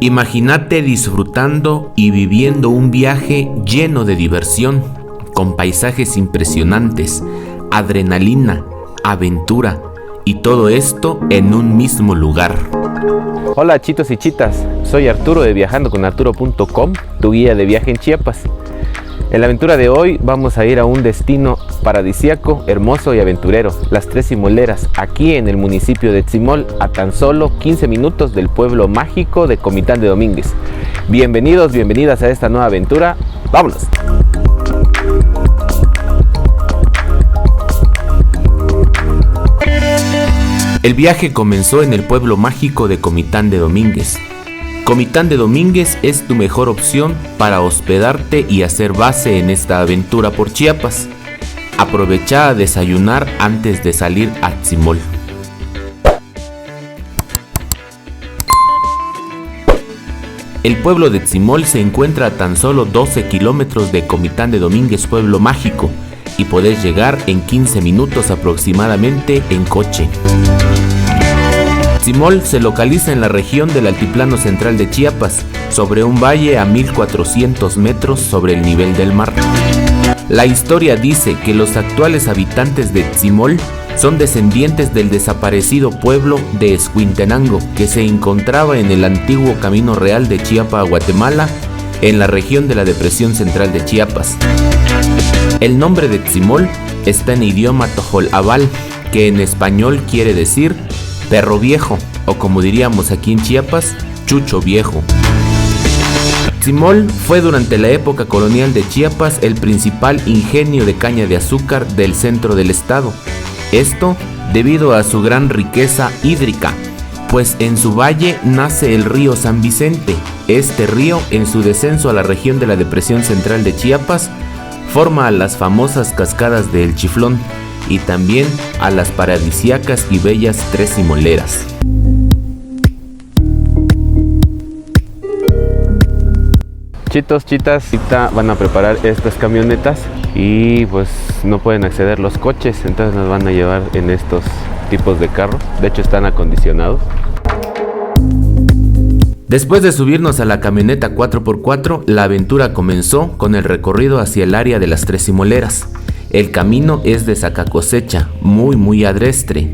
Imagínate disfrutando y viviendo un viaje lleno de diversión, con paisajes impresionantes, adrenalina, aventura y todo esto en un mismo lugar. Hola chitos y chitas, soy Arturo de viajandoconarturo.com, tu guía de viaje en Chiapas. En la aventura de hoy vamos a ir a un destino paradisíaco, hermoso y aventurero, Las Tres Simoleras, aquí en el municipio de Tzimol, a tan solo 15 minutos del pueblo mágico de Comitán de Domínguez. Bienvenidos, bienvenidas a esta nueva aventura. ¡Vámonos! El viaje comenzó en el pueblo mágico de Comitán de Domínguez. Comitán de Domínguez es tu mejor opción para hospedarte y hacer base en esta aventura por Chiapas. Aprovecha a desayunar antes de salir a Tzimol. El pueblo de Tzimol se encuentra a tan solo 12 kilómetros de Comitán de Domínguez, pueblo mágico, y podés llegar en 15 minutos aproximadamente en coche. Tzimol se localiza en la región del altiplano central de Chiapas, sobre un valle a 1400 metros sobre el nivel del mar. La historia dice que los actuales habitantes de Tzimol son descendientes del desaparecido pueblo de Escuintenango, que se encontraba en el antiguo camino real de Chiapa a Guatemala, en la región de la depresión central de Chiapas. El nombre de Tzimol está en idioma tojolabal, que en español quiere decir perro viejo, o como diríamos aquí en Chiapas, chucho viejo. Tzimol fue durante la época colonial de Chiapas el principal ingenio de caña de azúcar del centro del estado. Esto debido a su gran riqueza hídrica, pues en su valle nace el río San Vicente. Este río, en su descenso a la región de la depresión central de Chiapas, forma a las famosas cascadas de El Chiflón y también a las paradisíacas y bellas Tres Simoleras. Chitos, chitas, ahorita van a preparar estas camionetas y pues no pueden acceder los coches, entonces nos van a llevar en estos tipos de carros. De hecho están acondicionados. Después de subirnos a la camioneta 4x4, la aventura comenzó con el recorrido hacia el área de las Tres Simoleras. El camino es de sacacosecha, muy agreste.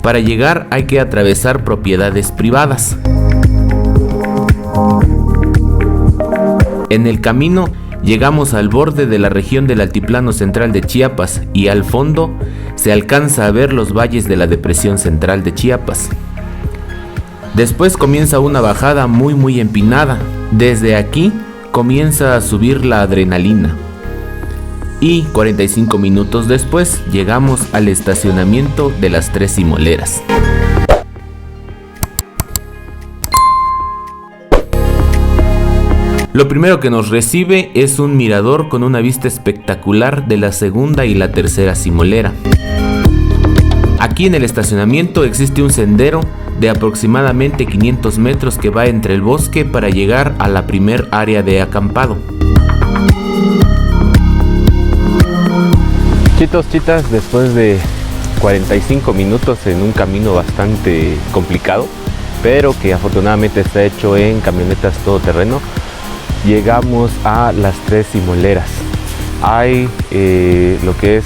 Para llegar hay que atravesar propiedades privadas. En el camino llegamos al borde de la región del altiplano central de Chiapas y al fondo se alcanza a ver los valles de la depresión central de Chiapas. Después comienza una bajada muy empinada. Desde aquí comienza a subir la adrenalina. Y 45 minutos después llegamos al estacionamiento de las Tres Simoleras. Lo primero que nos recibe es un mirador con una vista espectacular de la segunda y la tercera simolera. Aquí en el estacionamiento existe un sendero de aproximadamente 500 metros que va entre el bosque para llegar a la primer área de acampado. Chitos, chitas, después de 45 minutos en un camino bastante complicado, pero que afortunadamente está hecho en camionetas todoterreno, llegamos a las Tres Simoleras. Hay lo que es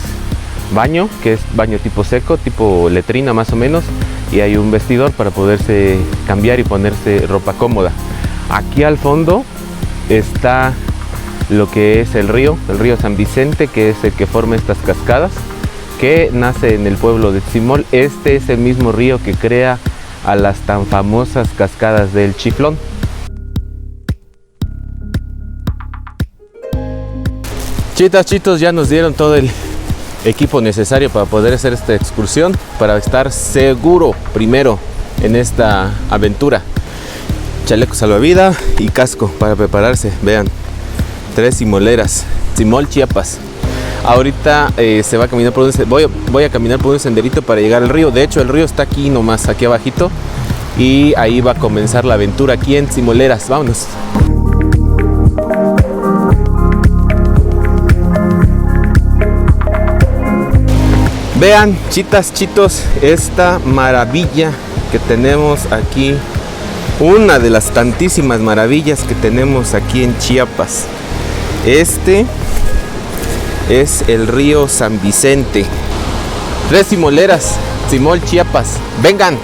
baño, que es baño tipo seco, tipo letrina más o menos, y hay un vestidor para poderse cambiar y ponerse ropa cómoda. Aquí al fondo está lo que es el río San Vicente, que es el que forma estas cascadas, que nace en el pueblo de Tzimol. Este es el mismo río que crea a las tan famosas cascadas del Chiflón. Chitas, chitos, ya nos dieron todo el equipo necesario para poder hacer esta excursión, para estar seguro primero en esta aventura. Chaleco salvavidas y casco para prepararse. Vean, Tres Simoleras, Tzimol, Chiapas. Ahorita se va a caminar por voy a caminar por un senderito para llegar al río. De hecho, el río está aquí nomás, aquí abajito, y ahí va a comenzar la aventura aquí en Simoleras. Vámonos. Vean, chitas, chitos, esta maravilla que tenemos aquí una de las tantísimas maravillas que tenemos aquí en Chiapas. Este es el río San Vicente. Tres Simoleras, Simol, Chiapas. Vengan.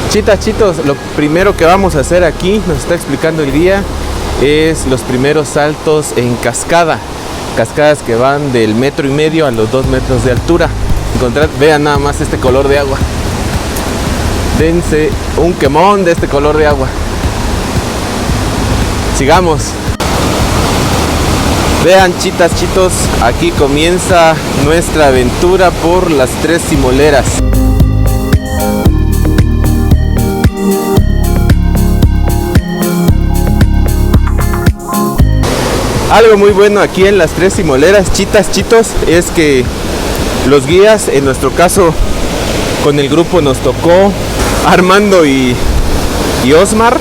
Chitas, chitos, lo primero que vamos a hacer aquí, nos está explicando el guía, es los primeros saltos en cascada. Cascadas que van del 1,5 metros a los 2 metros de altura. Vean nada más este color de agua. Dense un quemón de este color de agua. Sigamos. Vean, chitas, chitos, aquí comienza nuestra aventura por las Tres Simoleras. Algo muy bueno aquí en las Tres Simoleras, chitas, chitos, es que los guías, en nuestro caso con el grupo nos tocó Armando y Osmar,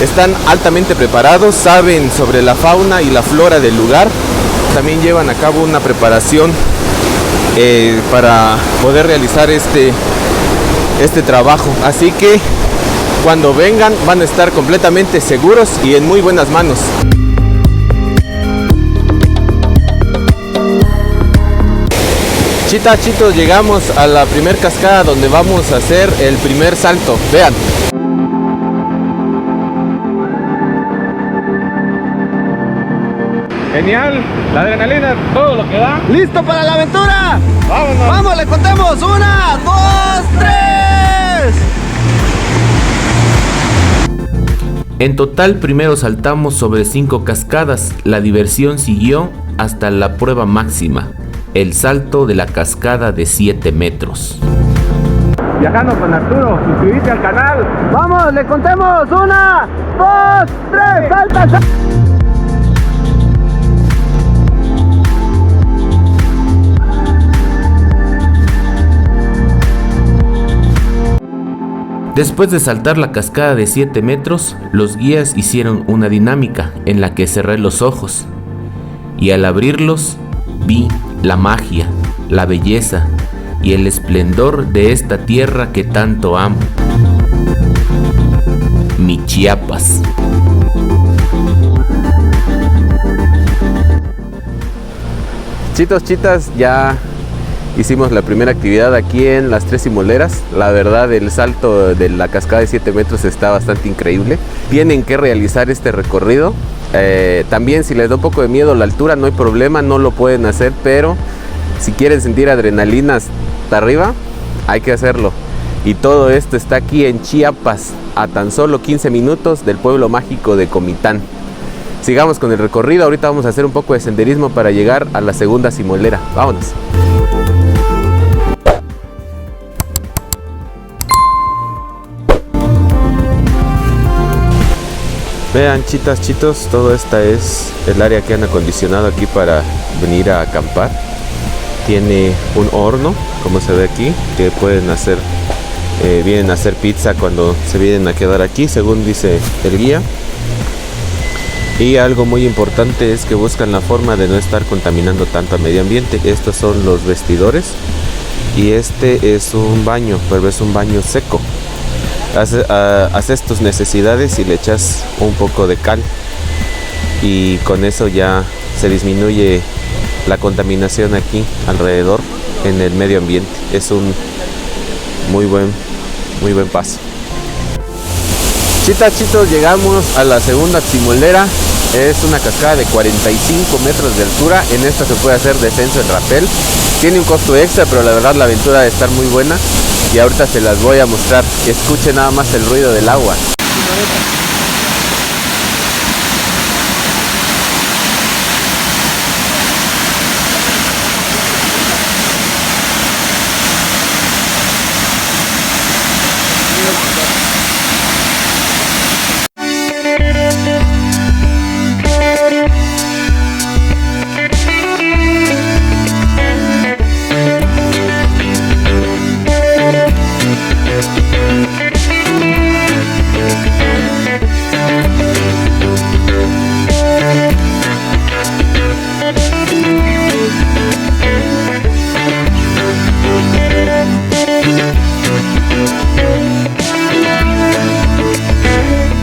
están altamente preparados, saben sobre la fauna y la flora del lugar. También llevan a cabo una preparación para poder realizar este trabajo. Así que cuando vengan van a estar completamente seguros y en muy buenas manos. Chitas, chitos, llegamos a la primer cascada donde vamos a hacer el primer salto. Vean. Genial, la adrenalina, todo lo que da. ¡Listo para la aventura! ¡Vámonos! ¡Vamos, le contemos! 1, 2, 3. En total, primero saltamos sobre 5 cascadas. La diversión siguió hasta la prueba máxima, el salto de la cascada de 7 metros. Viajando con Arturo, suscríbete al canal. ¡Vamos, le contemos! 1, 2, 3. ¡Salta, salta! Después de saltar la cascada de 7 metros, los guías hicieron una dinámica en la que cerré los ojos y al abrirlos vi la magia, la belleza y el esplendor de esta tierra que tanto amo, mi Chiapas. Chitos, chitas, ya hicimos la primera actividad aquí en las Tres Simoleras. La verdad, el salto de la cascada de 7 metros está bastante increíble. Tienen que realizar este recorrido. También si les da un poco de miedo la altura, no hay problema, no lo pueden hacer, pero si quieren sentir adrenalina hasta arriba, hay que hacerlo. Y todo esto está aquí en Chiapas, a tan solo 15 minutos del pueblo mágico de Comitán. Sigamos con el recorrido. Ahorita vamos a hacer un poco de senderismo para llegar a la segunda simolera. Vámonos. Vean, chitas, chitos, todo esta es el área que han acondicionado aquí para venir a acampar. Tiene un horno, como se ve aquí, que pueden hacer, vienen a hacer pizza cuando se vienen a quedar aquí, según dice el guía. Y algo muy importante es que buscan la forma de no estar contaminando tanto al medio ambiente. Estos son los vestidores y este es un baño, pero es un baño seco. Haces tus necesidades y le echas un poco de cal y con eso ya se disminuye la contaminación aquí alrededor en el medio ambiente. Es un muy buen paso. Chitas, chitos, llegamos a la segunda simolera. Es una cascada de 45 metros de altura. En esta se puede hacer descenso en rapel. Tiene un costo extra, pero la verdad la aventura debe estar muy buena. Y ahorita se las voy a mostrar. Escuchen nada más el ruido del agua.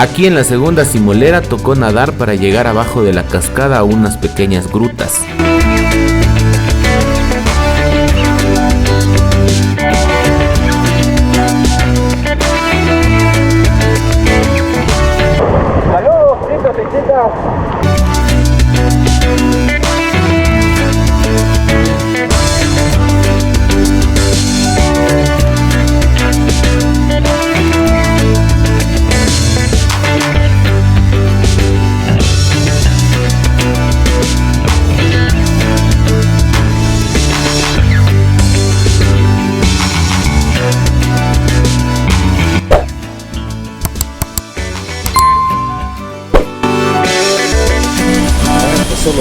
Aquí en la segunda simolera tocó nadar para llegar abajo de la cascada a unas pequeñas grutas. Saludos, chicos y chicas.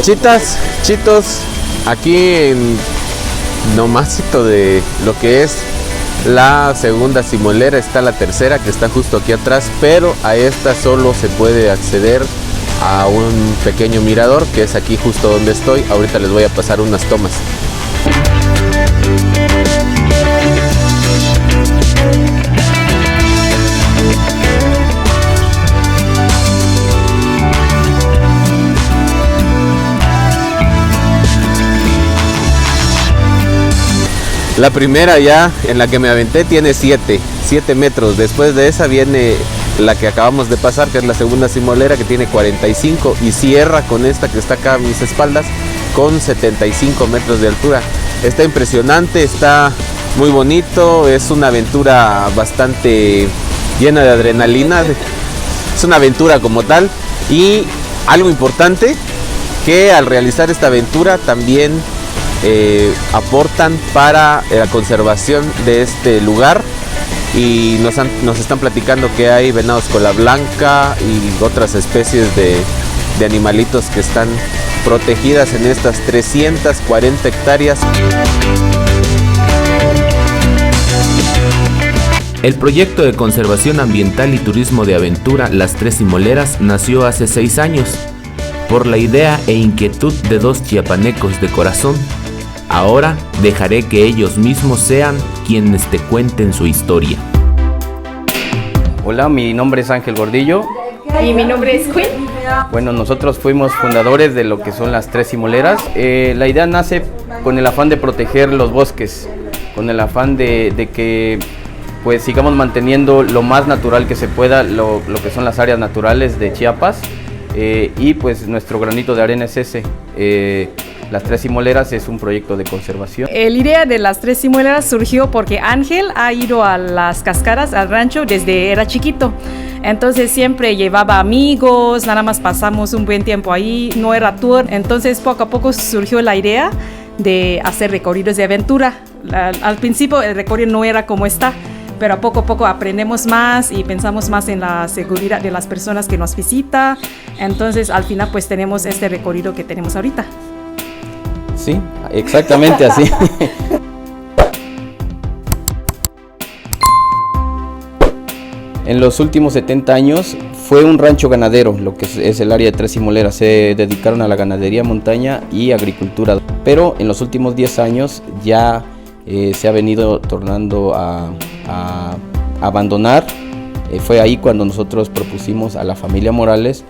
Chitas, chitos, aquí en nomásito de lo que es la segunda simolera está la tercera que está justo aquí atrás, pero a esta solo se puede acceder a un pequeño mirador que es aquí justo donde estoy. Ahorita les voy a pasar unas tomas. La primera ya en la que me aventé tiene 7 metros. Después de esa viene la que acabamos de pasar, que es la segunda simolera, que tiene 45, y cierra con esta que está acá a mis espaldas con 75 metros de altura. Está impresionante, está muy bonito, es una aventura bastante llena de adrenalina, es una aventura como tal. Y algo importante, que al realizar esta aventura también aportan para la conservación de este lugar, y nos están platicando que hay venados cola blanca y otras especies de animalitos que están protegidas en estas 340 hectáreas. El proyecto de conservación ambiental y turismo de aventura Las Tres Simoleras nació hace 6 años, por la idea e inquietud de 2 chiapanecos de corazón. Ahora dejaré que ellos mismos sean quienes te cuenten su historia. Hola, mi nombre es Ángel Gordillo. Y mi nombre es Quinn. Bueno, nosotros fuimos fundadores de lo que son las Tres Simoleras. La idea nace con el afán de proteger los bosques, con el afán de que pues sigamos manteniendo lo más natural que se pueda, lo que son las áreas naturales de Chiapas, y pues nuestro granito de arena es ese. Las Tres Simoleras es un proyecto de conservación. La idea de Las Tres Simoleras surgió porque Ángel ha ido a las cascadas, al rancho, desde era chiquito. Entonces siempre llevaba amigos, nada más pasamos un buen tiempo ahí, no era tour. Entonces poco a poco surgió la idea de hacer recorridos de aventura. Al principio el recorrido no era como está, pero poco a poco aprendemos más y pensamos más en la seguridad de las personas que nos visitan. Entonces al final pues tenemos este recorrido que tenemos ahorita. Sí, exactamente así. En los últimos 70 años fue un rancho ganadero, lo que es el área de Tres Simoleras. Se dedicaron a la ganadería, montaña y agricultura. Pero en los últimos 10 años ya se ha venido tornando a abandonar. Fue ahí cuando nosotros propusimos a la familia Morales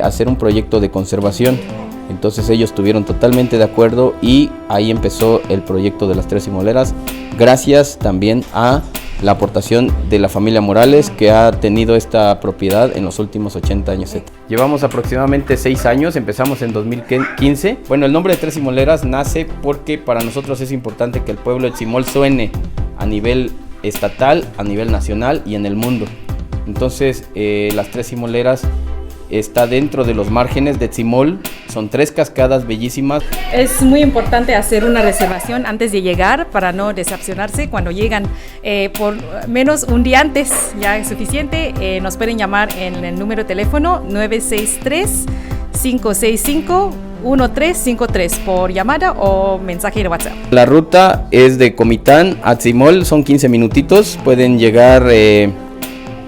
hacer un proyecto de conservación. Entonces ellos estuvieron totalmente de acuerdo y ahí empezó el proyecto de las Tres Simoleras, gracias también a la aportación de la familia Morales, que ha tenido esta propiedad en los últimos 80 años. Llevamos aproximadamente 6 años, empezamos en 2015. Bueno, el nombre de Tres Simoleras nace porque para nosotros es importante que el pueblo de Tzimol suene a nivel estatal, a nivel nacional y en el mundo. Entonces las Tres Simoleras está dentro de los márgenes de Tzimol, son 3 cascadas bellísimas. Es muy importante hacer una reservación antes de llegar para no decepcionarse cuando llegan. Por menos un día antes ya es suficiente. Nos pueden llamar en el número de teléfono 963-565-1353 por llamada o mensaje de WhatsApp. La ruta es de Comitán a Tzimol, son 15 minutitos, pueden llegar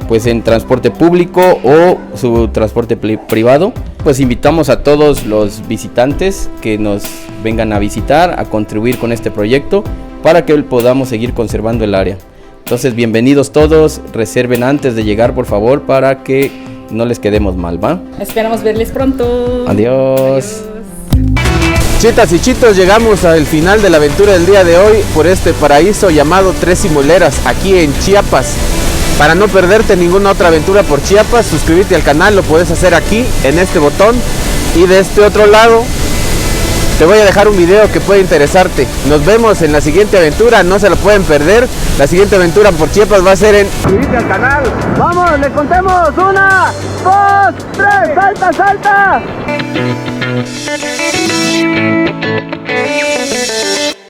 pues en transporte público o su transporte privado. Pues invitamos a todos los visitantes que nos vengan a visitar, a contribuir con este proyecto para que podamos seguir conservando el área. Entonces bienvenidos todos, reserven antes de llegar por favor para que no les quedemos mal, ¿va? Esperamos verles pronto. Adiós. Chitas y chitos, llegamos al final de la aventura del día de hoy por este paraíso llamado Tres Simuleras, aquí en Chiapas. Para no perderte ninguna otra aventura por Chiapas, suscríbete al canal, lo puedes hacer aquí, en este botón. Y de este otro lado, te voy a dejar un video que puede interesarte. Nos vemos en la siguiente aventura, no se lo pueden perder. La siguiente aventura por Chiapas va a ser en... Suscríbete al canal. Vamos, le contemos. 1, 2, 3. Salta, salta.